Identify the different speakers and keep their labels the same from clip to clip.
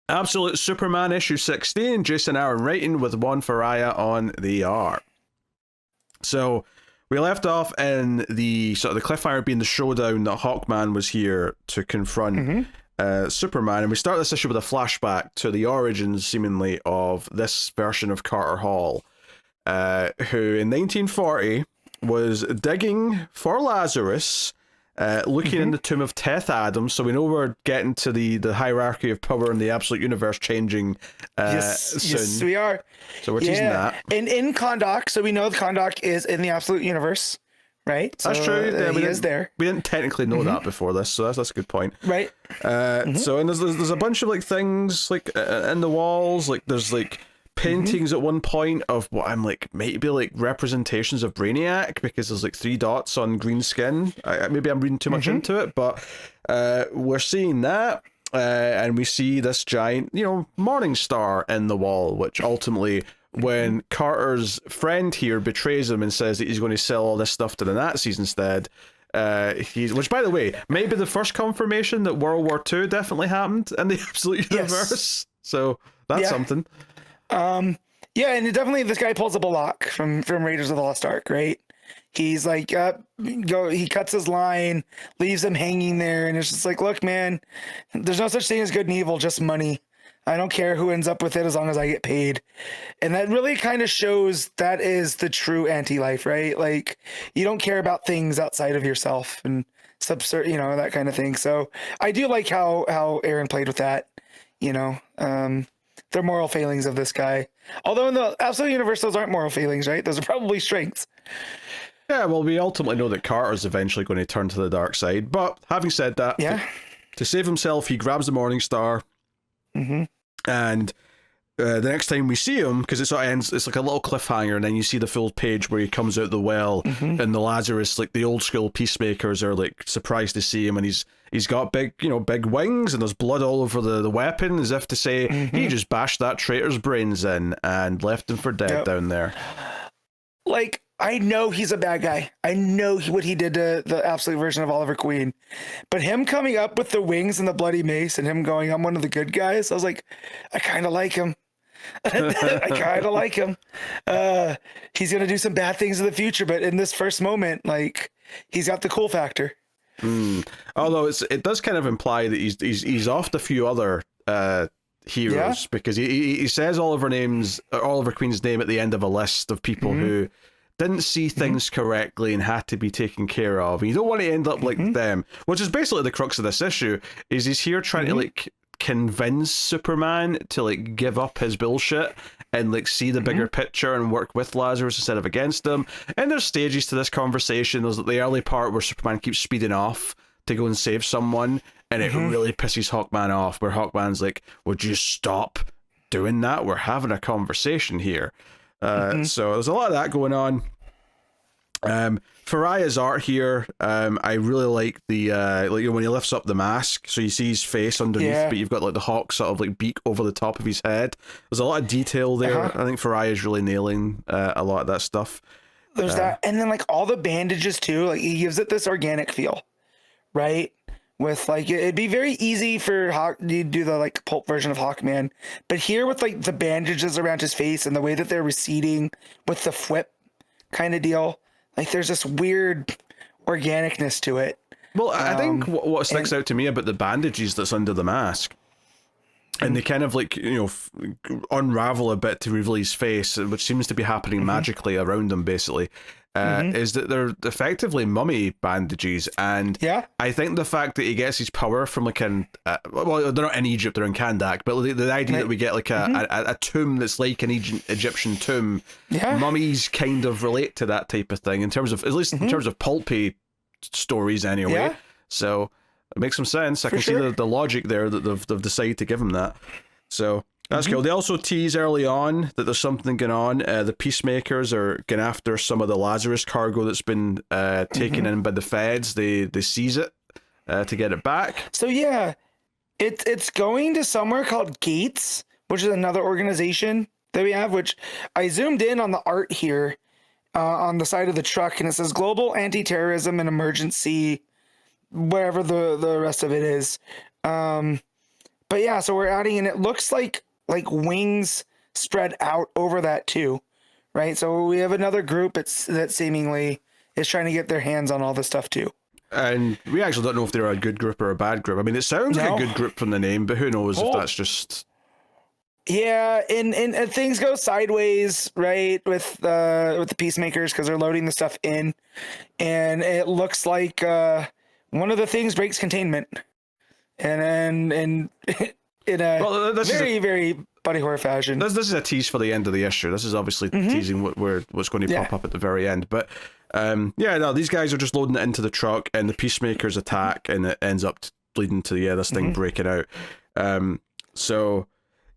Speaker 1: Absolute Superman issue 16, Jason Aaron writing with JUAN FERREYRA on the art. So we left off in the sort of the cliffhanger being the showdown that Hawkman was here to confront Superman, and we start this issue with a flashback to the origins, seemingly, of this version of Carter Hall, who in 1940 was digging for Lazarus, looking in the tomb of Teth Adams. So we know we're getting to the hierarchy of power in the absolute universe changing soon.
Speaker 2: Yes, we are.
Speaker 1: So we're teasing that.
Speaker 2: And in Kahndaq, so we know the Kahndaq is in the absolute universe, right? So,
Speaker 1: that's true. Yeah,
Speaker 2: he is there.
Speaker 1: We didn't technically know that before this, so that's a good point.
Speaker 2: Right.
Speaker 1: So and there's a bunch of like things like in the walls, like there's like paintings at one point of what I'm like maybe like representations of Brainiac, because there's like 3 dots on green skin. Maybe I'm reading too much into it, but we're seeing that. And we see this giant, morning star in the wall, which ultimately, when Carter's friend here betrays him and says that he's going to sell all this stuff to the Nazis instead, which, by the way, may be the first confirmation that World War II definitely happened in the absolute universe.
Speaker 2: Yes.
Speaker 1: So that's something.
Speaker 2: Yeah, and definitely this guy pulls up a lock from Raiders of the Lost Ark, right? He's like, he cuts his line, leaves him hanging there, and it's just like, look, man, there's no such thing as good and evil, just money. I don't care who ends up with it as long as I get paid. And that really kind of shows that is the true anti-life, right? Like, you don't care about things outside of yourself and that kind of thing. So I do like how Aaron played with that, the moral failings of this guy. Although in the absolute universe, those aren't moral failings, right? Those are probably strengths.
Speaker 1: Yeah, well, we ultimately know that Carter's eventually going to turn to the dark side. But having said that, to save himself, he grabs the Morning Star. And the next time we see him, because it sort of ends, it's like a little cliffhanger, and then you see the full page where he comes out the well, and the Lazarus, like the old school peacemakers, are like surprised to see him, and he's got big wings, and there's blood all over the weapon, as if to say he just bashed that traitor's brains in and left him for dead down there.
Speaker 2: Like, I know he's a bad guy. I know what he did to the absolute version of Oliver Queen. But him coming up with the wings and the bloody mace and him going, I'm one of the good guys, I was like, I kind of like him. I kind of like him. He's going to do some bad things in the future, but in this first moment, like, he's got the cool factor.
Speaker 1: Although it does kind of imply that he's offed a few other heroes, because he says Oliver Queen's name at the end of a list of people who didn't see things correctly and had to be taken care of. And you don't want to end up like them, which is basically the crux of this issue, is he's here trying to like convince Superman to like give up his bullshit and like see the bigger picture and work with Lazarus instead of against him. And there's stages to this conversation. There's the early part where Superman keeps speeding off to go and save someone, and it really pisses Hawkman off, where Hawkman's like, would you stop doing that? We're having a conversation here. So there's a lot of that going on. Ferreira's art here, I really like the when he lifts up the mask, so you see his face underneath, but you've got like the hawk sort of like beak over the top of his head. There's a lot of detail there. I think Ferreira's really nailing a lot of that stuff.
Speaker 2: There's that, and then like all the bandages too, like he gives it this organic feel, right? With like, it'd be very easy for Hawk to do the like pulp version of Hawkman, but here with like the bandages around his face and the way that they're receding with the flip kind of deal, like there's this weird organicness to it.
Speaker 1: Well, I think what sticks out to me about the bandages that's under the mask, and they kind of like, unravel a bit to reveal his face, which seems to be happening magically around him, basically, is that they're effectively mummy bandages. And I think the fact that he gets his power from like well, they're not in Egypt, they're in Kahndaq, but the idea that we get like a tomb that's like an Egyptian tomb, mummies kind of relate to that type of thing in terms of, at least in terms of pulpy stories anyway. So it makes some sense. I can see the logic there that they've decided to give him that. So that's cool. They also tease early on that there's something going on. The Peacemakers are going after some of the Lazarus cargo that's been taken in by the feds. They seize it to get it back.
Speaker 2: So yeah, it's going to somewhere called Gates, which is another organization that we have, which I zoomed in on the art here on the side of the truck, and it says Global Anti-Terrorism and Emergency, whatever the rest of it is. But yeah, so we're adding, and it looks like wings spread out over that too, right? So we have another group that seemingly is trying to get their hands on all this stuff too.
Speaker 1: And we actually don't know if they're a good group or a bad group. I mean, it sounds like a good group from the name, but who knows if that's just...
Speaker 2: Yeah, and things go sideways, right, with the Peacemakers, because they're loading the stuff in, and it looks like one of the things breaks containment, and in a very body horror fashion.
Speaker 1: This is a tease for the end of the issue. This is obviously teasing what's going to pop up at the very end. But these guys are just loading it into the truck, and the Peacemakers attack, and it ends up leading to this thing breaking out. So.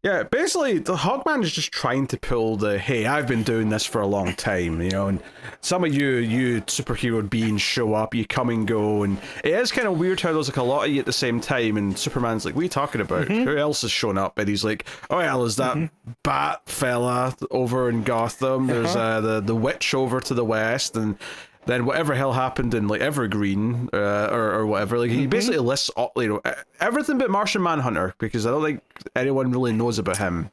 Speaker 1: Yeah, basically, the Hawkman is just trying to pull the, hey, I've been doing this for a long time, you know, and some of you superhero beings show up, you come and go, and it is kind of weird how there's like a lot of you at the same time, and Superman's like, what are you talking about? Who else has shown up? And he's like, oh yeah, there's that bat fella over in Gotham, there's the witch over to the west, and then whatever hell happened in like Evergreen or whatever, like he basically lists all, you know, everything but Martian Manhunter, because I don't think anyone really knows about him.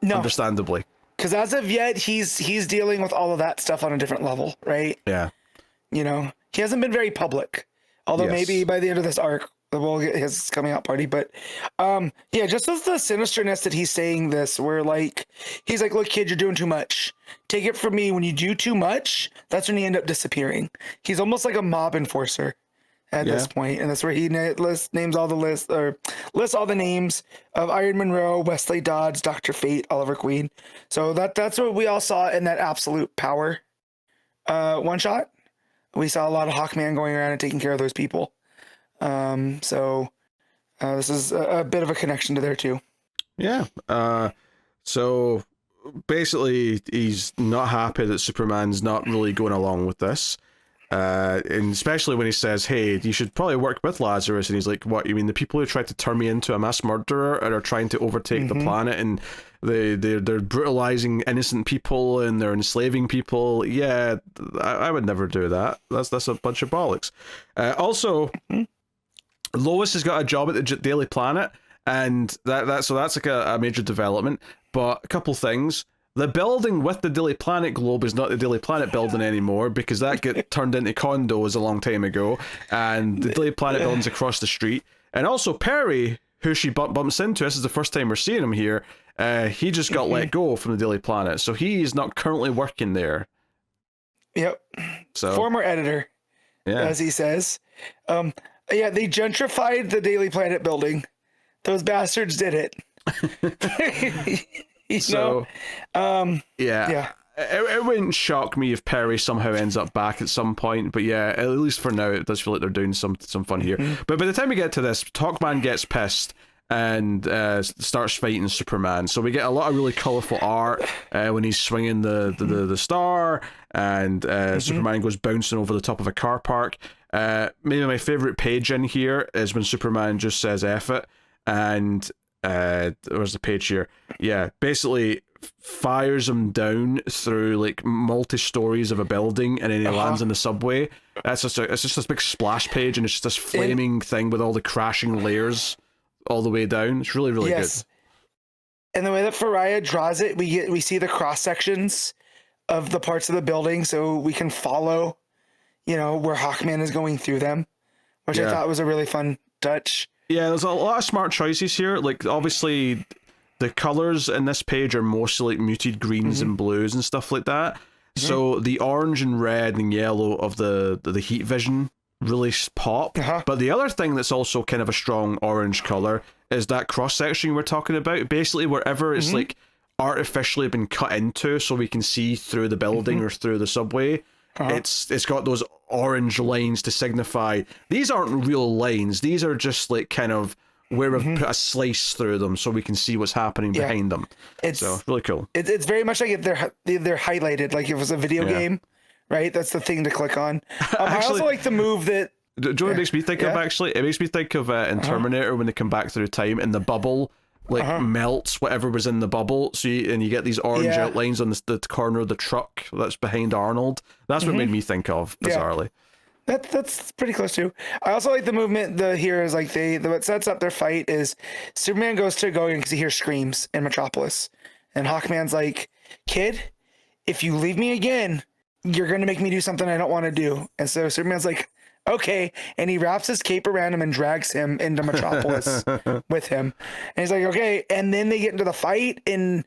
Speaker 1: No, understandably, because as of yet he's dealing with all of that stuff on a different level, right? Yeah, you know, he hasn't been very public, although maybe by the end of this arc we'll get his coming out party. But yeah, just as the sinisterness that he's saying this, where like he's like, look kid, you're doing too much, take it from me, when you do too much, that's when you end up disappearing. He's almost like a mob enforcer at this point, and that's where he names all the lists all the names of Iron Monroe, Wesley Dodds, Dr. Fate, Oliver Queen. So that's what we all saw in that Absolute Power one shot. We saw a lot of Hawkman going around and taking care of those people. So this is a bit of a connection to there too. Yeah. So basically he's not happy that Superman's not really going along with this. And especially when he says, hey, you should probably work with Lazarus. And he's like, what, you mean the people who tried to turn me into a mass murderer and are trying to overtake the planet, and they're brutalizing innocent people and they're enslaving people? Yeah, I would never do that. That's a bunch of bollocks. Also, Lois has got a job at the Daily Planet, and that's like a major development. But a couple things. The building with the Daily Planet globe is not the Daily Planet building anymore, because that got turned into condos a long time ago, and the Daily Planet building's across the street. And also Perry, who she bumps into, this is the first time we're seeing him here, he just got let go from the Daily Planet, so he is not currently working there.
Speaker 2: Yep. So former editor, as he says. Yeah, they gentrified the Daily Planet building. Those bastards did it. It
Speaker 1: wouldn't shock me if Perry somehow ends up back at some point, but yeah, at least for now it does feel like they're doing some fun here. But by the time we get to this, Hawkman gets pissed and starts fighting Superman. So we get a lot of really colourful art when he's swinging the star, and Superman goes bouncing over the top of a car park. Maybe my favourite page in here is when Superman just says F it, and where's the page here? Yeah, basically fires him down through like multi-stories of a building, and then he lands in the subway. It's just this big splash page, and it's just this flaming thing with all the crashing layers all the way down. It's really good.
Speaker 2: And the way that Ferreyra draws it, we see the cross sections of the parts of the building, so we can follow, you know, where Hawkman is going through them, which I thought was a really fun touch. Yeah,
Speaker 1: there's a lot of smart choices here. Like, obviously, the colors in this page are mostly like muted greens and blues and stuff like that. So the orange and red and yellow of the heat vision really pop. But the other thing that's also kind of a strong orange color is that cross section we're talking about. Basically, wherever it's like artificially been cut into, so we can see through the building or through the subway. It's got those orange lines to signify these aren't real lines. These are just like kind of where we've put a slice through them so we can see what's happening behind them. So really cool.
Speaker 2: It's very much like they're highlighted, like if it was a video game, right? That's the thing to click on. Actually, I also like the move that.
Speaker 1: Do you know what it makes me think of? Actually, it makes me think of in Terminator when they come back through time and the bubble melts whatever was in the bubble, so you get these orange outlines on the corner of the truck that's behind Arnold. That's what made me think of, bizarrely.
Speaker 2: That's pretty close too. I also like the movement. The here is like what sets up their fight is Superman goes to go in because he hears screams in Metropolis, and Hawkman's like, "Kid, if you leave me again, you're gonna make me do something I don't want to do." And so Superman's like, "Okay," and he wraps his cape around him and drags him into Metropolis with him. And he's like, "Okay," and then they get into the fight, and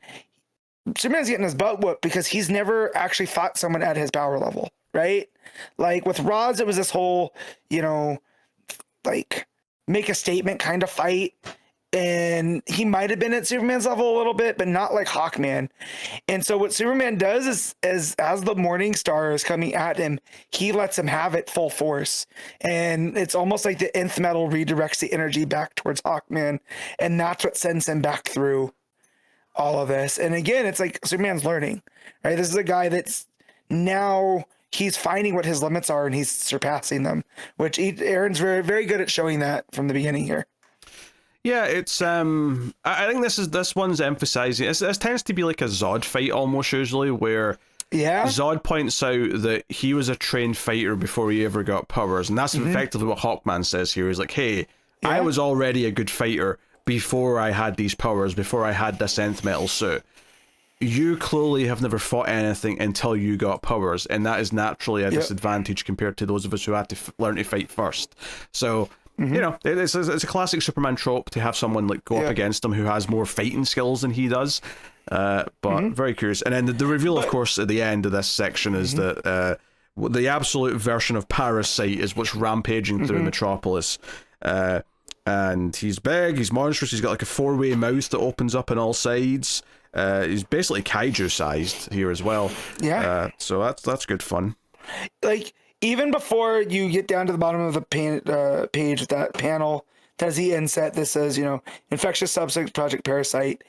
Speaker 2: Superman's getting his butt whooped because he's never actually fought someone at his power level, right? Like with Roz, it was this whole, like make a statement kind of fight. And he might have been at Superman's level a little bit, but not like Hawkman. And so what Superman does is as the Morning Star is coming at him, he lets him have it full force. And it's almost like the nth metal redirects the energy back towards Hawkman. And that's what sends him back through all of this. And again, it's like Superman's learning, right? This is a guy that's now he's finding what his limits are and he's surpassing them, which Aaron's very, very good at showing that from the beginning here.
Speaker 1: Yeah, it's I think this one's emphasizing this tends to be like a Zod fight almost usually, where Zod points out that he was a trained fighter before he ever got powers, and that's effectively what Hawkman says here. He's like, hey, I was already a good fighter before I had these powers, before I had this nth metal suit. You clearly have never fought anything until you got powers, and that is naturally a disadvantage compared to those of us who had to learn to fight first. So it's a classic Superman trope to have someone like go up against him who has more fighting skills than he does. But very curious. And then the reveal, of course, at the end of this section is that the absolute version of Parasite is what's rampaging through Metropolis. And he's big, he's monstrous, he's got like a four-way mouth that opens up on all sides. He's basically kaiju sized here as well. So that's good fun.
Speaker 2: Like, even before you get down to the bottom of the page with that panel that has the inset that says, infectious substance project Parasite,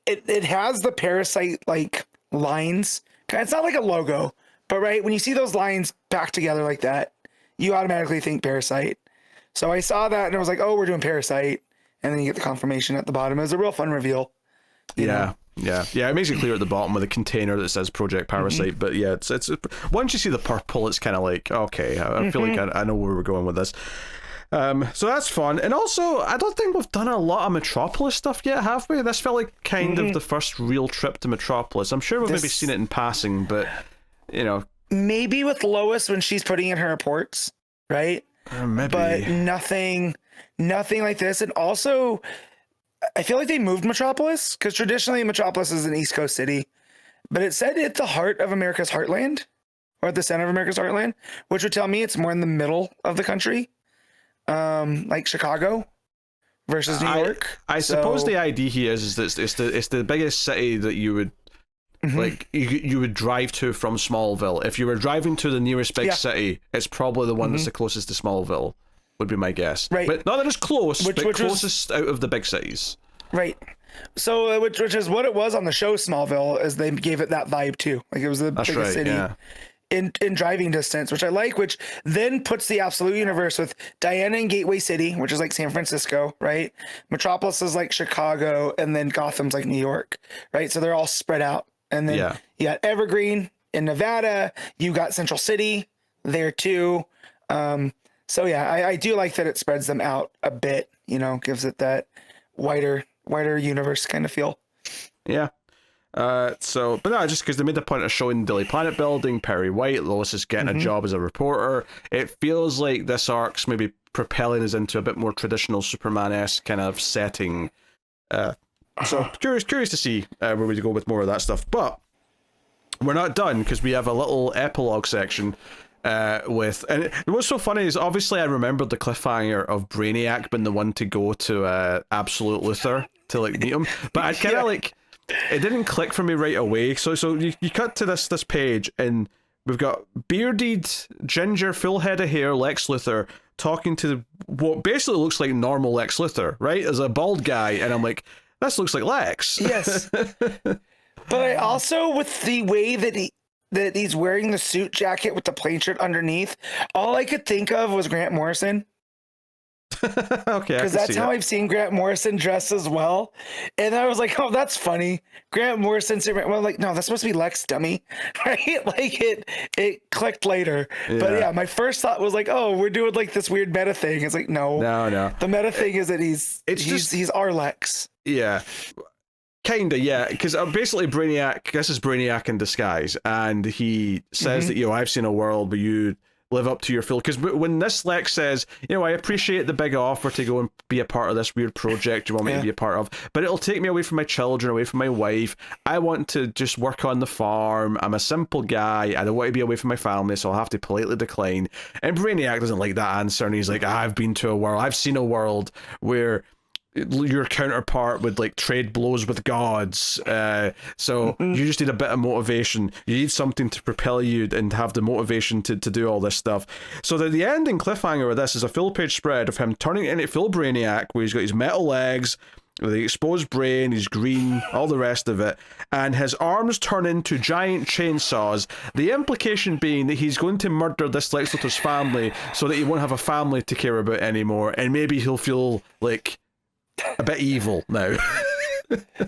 Speaker 2: it has the Parasite like lines. It's not like a logo, but right when you see those lines back together like that, you automatically think Parasite. So I saw that and I was like, oh, we're doing Parasite, and then you get the confirmation at the bottom. It was a real fun reveal. You know?
Speaker 1: Yeah, it makes it clear at the bottom with a container that says Project Parasite, but yeah, it's once you see the purple, it's kind of like, okay, I feel like I know where we're going with this. So that's fun, and also, I don't think we've done a lot of Metropolis stuff yet, have we? This felt like kind of the first real trip to Metropolis. I'm sure we've maybe seen it in passing, but,
Speaker 2: Maybe with Lois when she's putting in her reports, right?
Speaker 1: Maybe.
Speaker 2: But nothing like this, and also I feel like they moved Metropolis because traditionally Metropolis is an East Coast city, but it said at the heart of America's heartland or at the center of America's heartland, which would tell me it's more in the middle of the country, like Chicago versus New York.
Speaker 1: I suppose the idea here is that it's the biggest city that you would like you would drive to from Smallville. If you were driving to the nearest big city, it's probably the one that's the closest to Smallville. Would be my guess.
Speaker 2: Right.
Speaker 1: But not that it's close, but closest out of the big cities.
Speaker 2: Right. So, which is what it was on the show Smallville, is they gave it that vibe too. Like it was the biggest city in driving distance, which I like, which then puts the Absolute Universe with Diana in Gateway City, which is like San Francisco, right? Metropolis is like Chicago, and then Gotham's like New York, right? So they're all spread out. And then you got Evergreen in Nevada, you got Central City there too. So yeah, I do like that it spreads them out a bit, gives it that wider universe kind of feel.
Speaker 1: Yeah. But no, just because they made the point of showing Daily Planet building, Perry White, Lois is getting a job as a reporter. It feels like this arc's maybe propelling us into a bit more traditional Superman-esque kind of setting. So curious to see where we go with more of that stuff. But we're not done because we have a little epilogue section. And what's so funny is obviously I remembered the cliffhanger of Brainiac being the one to go to Absolute Luthor to like meet him, but I kind of like it didn't click for me right away. So you cut to this page and we've got bearded, ginger, full head of hair Lex Luthor talking to what basically looks like normal Lex Luthor, right? As a bald guy, and I'm like, this looks like Lex.
Speaker 2: Yes, but I also with the way that he's wearing the suit jacket with the plain shirt underneath, all I could think of was Grant Morrison.
Speaker 1: Okay,
Speaker 2: because that's how I've seen Grant Morrison dress as well. And I was like, oh, that's funny. Grant Morrison, well, like, no, that's supposed to be Lex, dummy, right? Like it clicked later. But yeah, my first thought was like, oh, we're doing like this weird meta thing. It's like, no. The meta thing is that he's our Lex.
Speaker 1: Yeah. Kinda, yeah, because basically Brainiac, this is Brainiac in disguise, and he says that, I've seen a world where you live up to your full, because when this Lex says, I appreciate the big offer to go and be a part of this weird project you want me to be a part of, but it'll take me away from my children, away from my wife. I want to just work on the farm. I'm a simple guy. I don't want to be away from my family, so I'll have to politely decline. And Brainiac doesn't like that answer, and he's like, I've seen a world where your counterpart would like trade blows with gods, so you just need a bit of motivation. You need something to propel you and have the motivation to do all this stuff. So the ending cliffhanger of this is a full page spread of him turning into full Brainiac, where he's got his metal legs with the exposed brain, he's green, all the rest of it, and his arms turn into giant chainsaws. The implication being that he's going to murder this Lex Luthor's family so that he won't have a family to care about anymore, and maybe he'll feel like a bit evil now.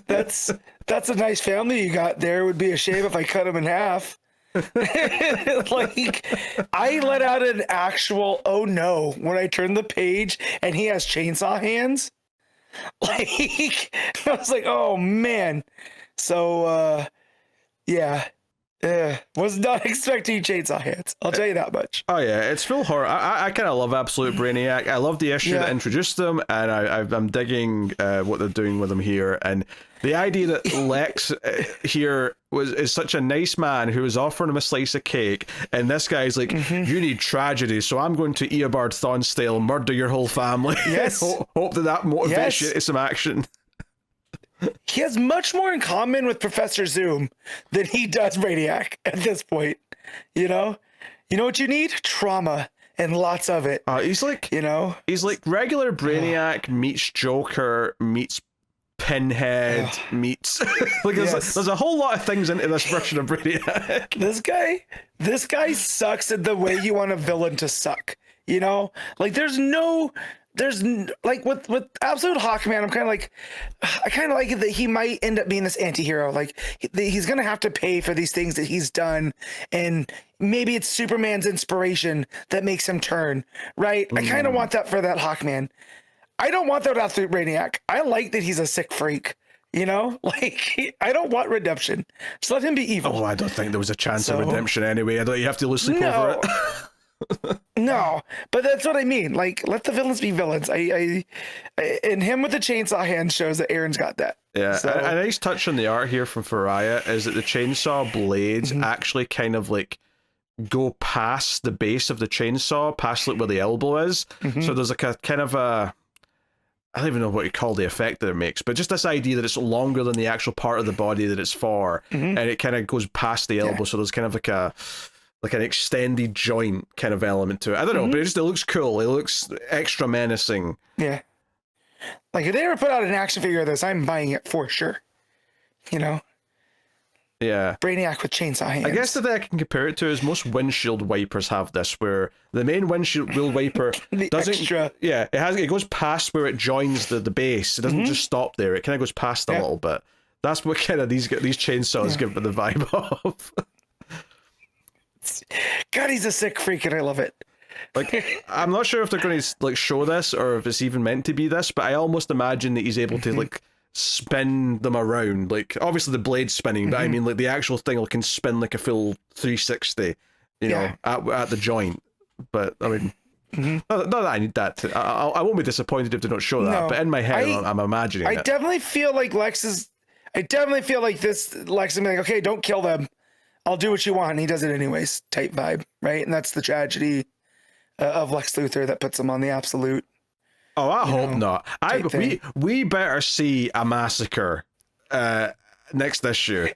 Speaker 2: That's a nice family you got there. It would be a shame if I cut him in half. Like, I let out an actual oh no when I turned the page and he has chainsaw hands. Like, I was like, oh man. So yeah. Was not expecting chainsaw hands. I'll tell you that much.
Speaker 1: Oh yeah, it's full horror. I kind of love Absolute Brainiac. I love the issue that introduced them, and I'm digging what they're doing with him here. And the idea that Lex here is such a nice man who is offering him a slice of cake, and this guy's like, you need tragedy, so I'm going to Eobard Thawne style murder your whole family.
Speaker 2: Yes.
Speaker 1: Hope that motivates you to some action.
Speaker 2: He has much more in common with Professor Zoom than he does Brainiac at this point. You know what you need? Trauma, and lots of it.
Speaker 1: He's like, he's like regular Brainiac meets Joker meets Pinhead meets like there's a whole lot of things into this version of Brainiac.
Speaker 2: This guy sucks at the way you want a villain to suck. Like there's like with Absolute Hawkman, I kind of like it that he might end up being this anti-hero. Like he's gonna have to pay for these things that he's done, and maybe it's Superman's inspiration that makes him turn right. I kind of want that for that Hawkman. I don't want that with Absolute Brainiac. I like that he's a sick freak. Like I don't want redemption. Just let him be evil.
Speaker 1: Oh, I don't think there was a chance of redemption anyway. I don't. You have to lose sleep over it.
Speaker 2: No, but that's what I mean. Like, let the villains be villains. And him with the chainsaw hand shows that Aaron's got that.
Speaker 1: Yeah,
Speaker 2: so.
Speaker 1: a nice touch on the art here from Ferreyra is that the chainsaw blades actually kind of like go past the base of the chainsaw, past like where the elbow is. So there's like a kind of a, I don't even know what you call the effect that it makes, but just this idea that it's longer than the actual part of the body that it's for, and it kind of goes past the elbow. So there's kind of like an extended joint kind of element to it. I don't know, but it looks cool. It looks extra menacing.
Speaker 2: Yeah. Like if they ever put out an action figure of this, I'm buying it for sure. Yeah. Brainiac with chainsaw hands.
Speaker 1: I guess the thing I can compare it to is most windshield wipers have this, where the main windshield wiper doesn't.
Speaker 2: Extra.
Speaker 1: Yeah, it goes past where it joins the base. It doesn't just stop there. It kind of goes past a little bit. That's what kind of these chainsaws give me the vibe of.
Speaker 2: God, he's a sick freak, and I love it.
Speaker 1: Like, I'm not sure if they're going to like show this or if it's even meant to be this, but I almost imagine that he's able to like spin them around. Like, obviously the blade's spinning, but I mean like the actual thing can spin like a full 360, know, at the joint. But I mean, not that I need that. I won't be disappointed if they don't show that. No, but in my head, I'm imagining it.
Speaker 2: I definitely feel like I definitely feel like this Lex is like, okay, don't kill them. I'll do what you want, and he does it anyways, type vibe, right? And that's the tragedy of Lex Luthor that puts him on the Absolute.
Speaker 1: Oh, I hope not. We better see a massacre next issue.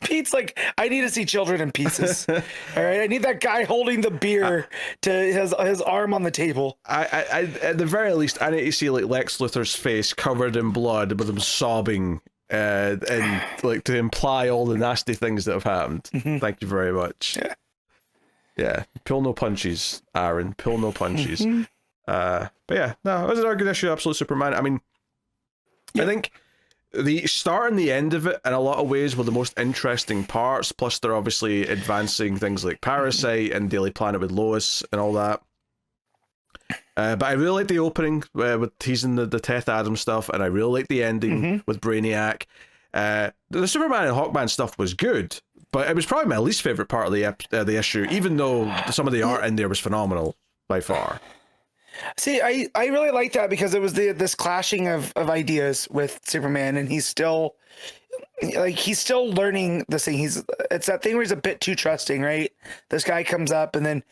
Speaker 2: Pete's like, I need to see children in pieces. All right, I need that guy holding the beer to his arm on the table.
Speaker 1: I at the very least, I need to see like Lex Luthor's face covered in blood with him sobbing. And like to imply all the nasty things that have happened. Thank you very much. Yeah. Pull no punches, Aaron. Pull no punches. But yeah, no, it was a good issue of Absolute Superman. I mean, I think the start and the end of it, in a lot of ways, were the most interesting parts. Plus, they're obviously advancing things like Parasite and Daily Planet with Lois and all that. But I really like the opening with teasing the Teth Adams stuff, and I really like the ending with Brainiac. The Superman and Hawkman stuff was good, but it was probably my least favorite part of the issue, even though some of the art in there was phenomenal by far.
Speaker 2: See, I really like that because it was this clashing of ideas with Superman, and he's still learning this thing. It's that thing where he's a bit too trusting, right? This guy comes up and then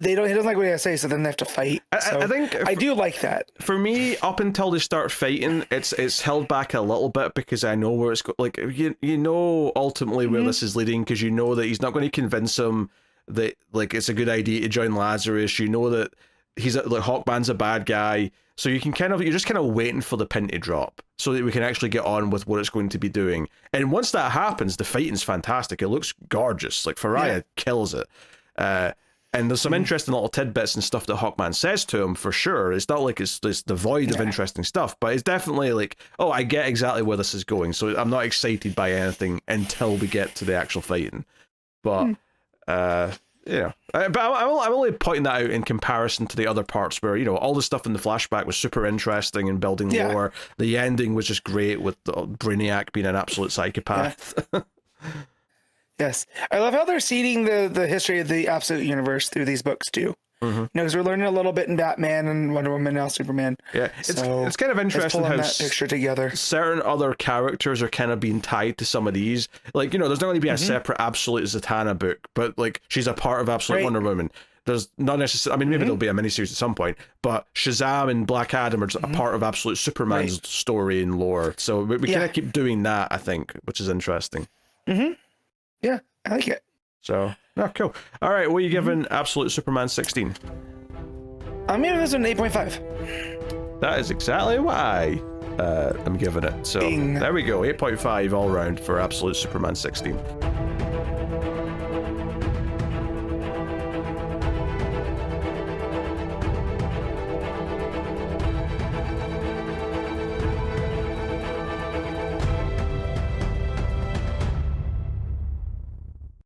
Speaker 2: he doesn't like what he has to say, so then they have to fight.
Speaker 1: I think
Speaker 2: I do like that.
Speaker 1: For me, up until they start fighting, it's held back a little bit because I know where it's going. Like you know ultimately where this is leading, because you know that he's not going to convince him that like it's a good idea to join Lazarus. You know that Hawkman's a bad guy, so you're just kind of waiting for the pin to drop so that we can actually get on with what it's going to be doing. And once that happens, the fighting's fantastic. It looks gorgeous. Like Ferreyra kills it. And there's some interesting little tidbits and stuff that Hawkman says to him, for sure. It's not like it's devoid of interesting stuff, but it's definitely like, oh, I get exactly where this is going, so I'm not excited by anything until we get to the actual fighting. But but I'm only pointing that out in comparison to the other parts where, all the stuff in the flashback was super interesting and building lore. The ending was just great with Brainiac being an absolute psychopath.
Speaker 2: Yes. I love how they're seeding the history of the Absolute Universe through these books too. Because we're learning a little bit in Batman and Wonder Woman, now Superman.
Speaker 1: Yeah, it's kind of interesting how
Speaker 2: that picture together.
Speaker 1: Certain other characters are kind of being tied to some of these. Like, there's not going to be a separate Absolute Zatanna book, but like she's a part of Absolute Wonder Woman. There's not necessarily, I mean, maybe there'll be a miniseries at some point, but Shazam and Black Adam are just a part of Absolute Superman's story and lore. So we kind of keep doing that, I think, which is interesting.
Speaker 2: Yeah, I like it.
Speaker 1: So, cool. All right, what are you giving Absolute Superman 16?
Speaker 2: I'm giving this one an 8.5.
Speaker 1: That is exactly what I'm giving it. So, there we go, 8.5 all round for Absolute Superman 16.